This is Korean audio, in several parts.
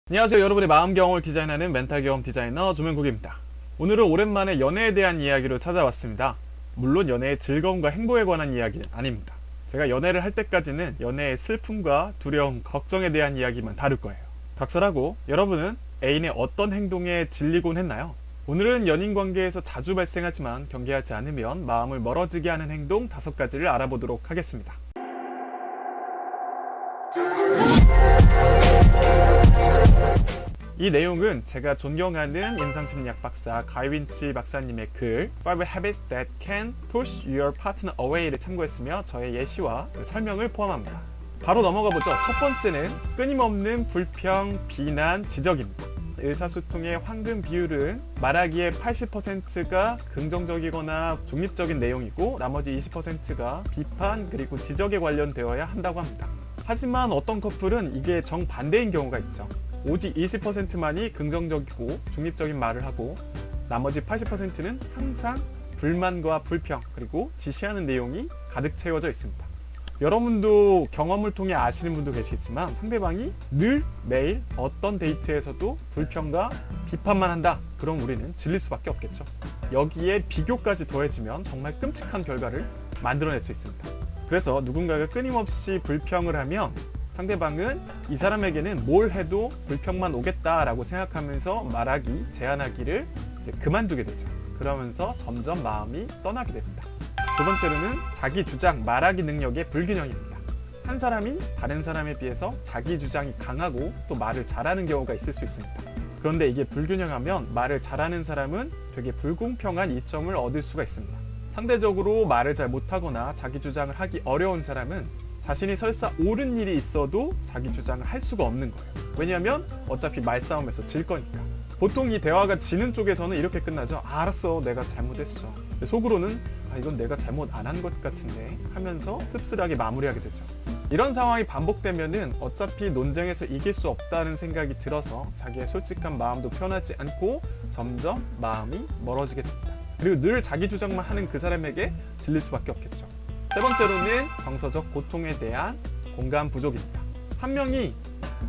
안녕하세요. 여러분의 마음 경험을 디자인하는 멘탈 경험 디자이너 조명국입니다. 오늘은 오랜만에 연애에 대한 이야기로 찾아왔습니다. 물론 연애의 즐거움과 행복에 관한 이야기는 아닙니다. 제가 연애를 할 때까지는 연애의 슬픔과 두려움, 걱정에 대한 이야기만 다룰 거예요. 각설하고 여러분은 애인의 어떤 행동에 질리곤 했나요? 오늘은 연인관계에서 자주 발생하지만 경계하지 않으면 마음을 멀어지게 하는 행동 5가지를 알아보도록 하겠습니다. 이 내용은 제가 존경하는 임상심리학 박사 가이 윈치 박사님의 글 5 Habits That Can Push Your Partner Away를 참고했으며 저의 예시와 설명을 포함합니다. 바로 넘어가 보죠. 첫 번째는 끊임없는 불평, 비난, 지적입니다. 의사소통의 황금 비율은 말하기의 80%가 긍정적이거나 중립적인 내용이고 나머지 20%가 비판 그리고 지적에 관련되어야 한다고 합니다. 하지만 어떤 커플은 이게 정반대인 경우가 있죠. 오직 20%만이 긍정적이고 중립적인 말을 하고 나머지 80%는 항상 불만과 불평 그리고 지시하는 내용이 가득 채워져 있습니다. 여러분도 경험을 통해 아시는 분도 계시겠지만 상대방이 늘 매일 어떤 데이트에서도 불평과 비판만 한다. 그럼 우리는 질릴 수밖에 없겠죠. 여기에 비교까지 더해지면 정말 끔찍한 결과를 만들어낼 수 있습니다. 그래서 누군가가 끊임없이 불평을 하면 상대방은 이 사람에게는 뭘 해도 불평만 오겠다라고 생각하면서 말하기, 제안하기를 이제 그만두게 되죠. 그러면서 점점 마음이 떠나게 됩니다. 두 번째로는 자기 주장, 말하기 능력의 불균형입니다. 한 사람이 다른 사람에 비해서 자기 주장이 강하고 또 말을 잘하는 경우가 있을 수 있습니다. 그런데 이게 불균형하면 말을 잘하는 사람은 되게 불공평한 이점을 얻을 수가 있습니다. 상대적으로 말을 잘 못하거나 자기 주장을 하기 어려운 사람은 자신이 설사 옳은 일이 있어도 자기 주장을 할 수가 없는 거예요. 왜냐하면 어차피 말싸움에서 질 거니까. 보통 이 대화가 지는 쪽에서는 이렇게 끝나죠. 알았어, 내가 잘못했어. 속으로는 이건 내가 잘못 안 한 것 같은데 하면서 씁쓸하게 마무리하게 되죠. 이런 상황이 반복되면은 어차피 논쟁에서 이길 수 없다는 생각이 들어서 자기의 솔직한 마음도 편하지 않고 점점 마음이 멀어지게 됩니다. 그리고 늘 자기 주장만 하는 그 사람에게 질릴 수밖에 없겠죠. 세 번째로는 정서적 고통에 대한 공감 부족입니다. 한 명이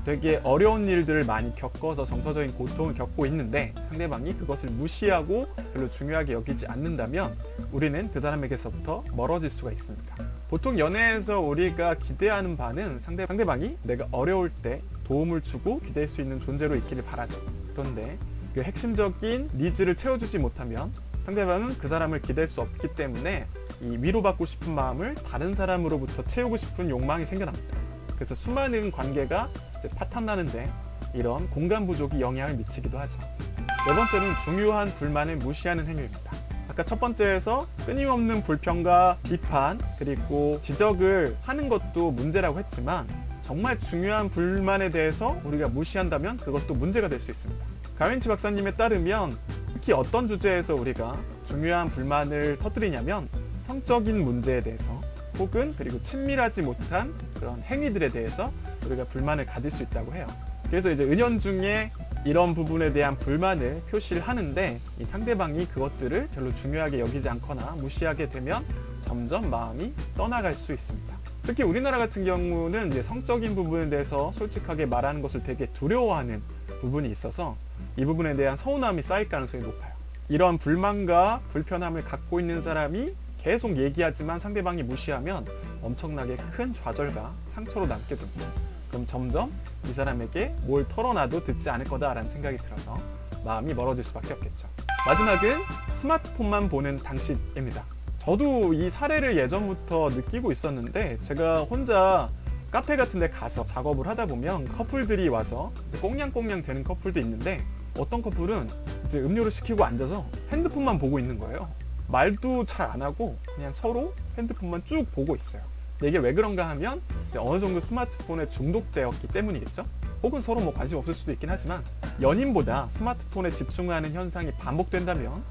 되게 어려운 일들을 많이 겪어서 정서적인 고통을 겪고 있는데 상대방이 그것을 무시하고 별로 중요하게 여기지 않는다면 우리는 그 사람에게서부터 멀어질 수가 있습니다. 보통 연애에서 우리가 기대하는 바는 상대방이 내가 어려울 때 도움을 주고 기댈 수 있는 존재로 있기를 바라죠. 그런데 그 핵심적인 니즈를 채워주지 못하면 상대방은 그 사람을 기댈 수 없기 때문에 이 위로받고 싶은 마음을 다른 사람으로부터 채우고 싶은 욕망이 생겨납니다. 그래서 수많은 관계가 이제 파탄나는데 이런 공감 부족이 영향을 미치기도 하죠. 네 번째는 중요한 불만을 무시하는 행위입니다. 아까 첫 번째에서 끊임없는 불평과 비판 그리고 지적을 하는 것도 문제라고 했지만 정말 중요한 불만에 대해서 우리가 무시한다면 그것도 문제가 될 수 있습니다. 가윈치 박사님에 따르면 특히 어떤 주제에서 우리가 중요한 불만을 터뜨리냐면 성적인 문제에 대해서 혹은 그리고 친밀하지 못한 그런 행위들에 대해서 우리가 불만을 가질 수 있다고 해요. 그래서 이제 은연중에 이런 부분에 대한 불만을 표시를 하는데 이 상대방이 그것들을 별로 중요하게 여기지 않거나 무시하게 되면 점점 마음이 떠나갈 수 있습니다. 특히 우리나라 같은 경우는 이제 성적인 부분에 대해서 솔직하게 말하는 것을 되게 두려워하는 부분이 있어서 이 부분에 대한 서운함이 쌓일 가능성이 높아요. 이런 불만과 불편함을 갖고 있는 사람이 계속 얘기하지만 상대방이 무시하면 엄청나게 큰 좌절과 상처로 남게 됩니다. 그럼 점점 이 사람에게 뭘 털어놔도 듣지 않을 거다라는 생각이 들어서 마음이 멀어질 수밖에 없겠죠. 마지막은 스마트폰만 보는 당신입니다. 저도 이 사례를 예전부터 느끼고 있었는데 제가 혼자 카페 같은 데 가서 작업을 하다 보면 커플들이 와서 이제 꽁냥꽁냥 되는 커플도 있는데 어떤 커플은 이제 음료를 시키고 앉아서 핸드폰만 보고 있는 거예요. 말도 잘 안 하고 그냥 서로 핸드폰만 쭉 보고 있어요. 이게 왜 그런가 하면 이제 어느 정도 스마트폰에 중독되었기 때문이겠죠? 혹은 서로 뭐 관심 없을 수도 있긴 하지만 연인보다 스마트폰에 집중하는 현상이 반복된다면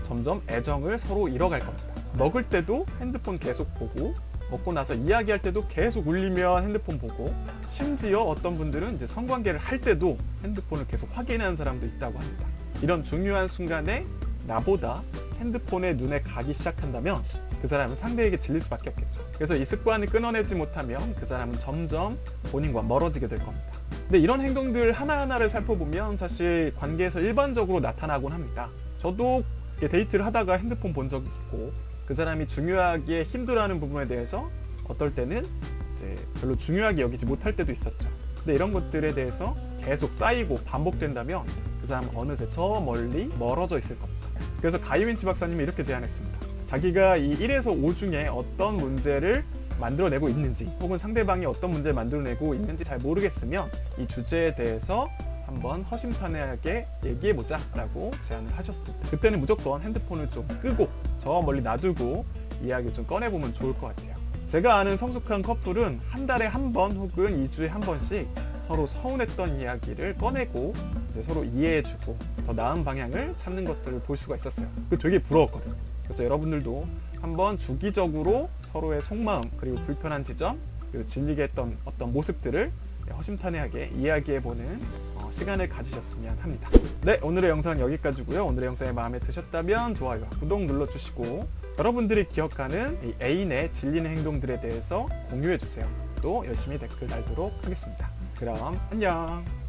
점점 애정을 서로 잃어갈 겁니다. 먹을 때도 핸드폰 계속 보고 먹고 나서 이야기할 때도 계속 울리면 핸드폰 보고 심지어 어떤 분들은 이제 성관계를 할 때도 핸드폰을 계속 확인하는 사람도 있다고 합니다. 이런 중요한 순간에 나보다 핸드폰에 눈에 가기 시작한다면 그 사람은 상대에게 질릴 수밖에 없겠죠. 그래서 이 습관을 끊어내지 못하면 그 사람은 점점 본인과 멀어지게 될 겁니다. 근데 이런 행동들 하나하나를 살펴보면 사실 관계에서 일반적으로 나타나곤 합니다. 저도 데이트를 하다가 핸드폰 본 적이 있고 그 사람이 중요하게 힘들어하는 부분에 대해서 어떨 때는 이제 별로 중요하게 여기지 못할 때도 있었죠. 근데 이런 것들에 대해서 계속 쌓이고 반복된다면 그 사람은 어느새 저 멀리 멀어져 있을 겁니다. 그래서 가이 윈치 박사님이 이렇게 제안했습니다. 자기가 이 1에서 5 중에 어떤 문제를 만들어내고 있는지 혹은 상대방이 어떤 문제를 만들어내고 있는지 잘 모르겠으면 이 주제에 대해서 한번 허심탄회하게 얘기해보자 라고 제안을 하셨습니다. 그때는 무조건 핸드폰을 좀 끄고 저 멀리 놔두고 이야기를 좀 꺼내보면 좋을 것 같아요. 제가 아는 성숙한 커플은 한 달에 한 번 혹은 2주에 한 번씩 서로 서운했던 이야기를 꺼내고 이제 서로 이해해주고 더 나은 방향을 찾는 것들을 볼 수가 있었어요. 그게 되게 부러웠거든요. 그래서 여러분들도 한번 주기적으로 서로의 속마음 그리고 불편한 지점 그리고 질리게 했던 어떤 모습들을 허심탄회하게 이야기해보는 시간을 가지셨으면 합니다. 네, 오늘의 영상은 여기까지고요. 오늘의 영상이 마음에 드셨다면 좋아요와 구독 눌러주시고 여러분들이 기억하는 이 애인의 질리는 행동들에 대해서 공유해주세요. 또 열심히 댓글 달도록 하겠습니다. 그럼 안녕.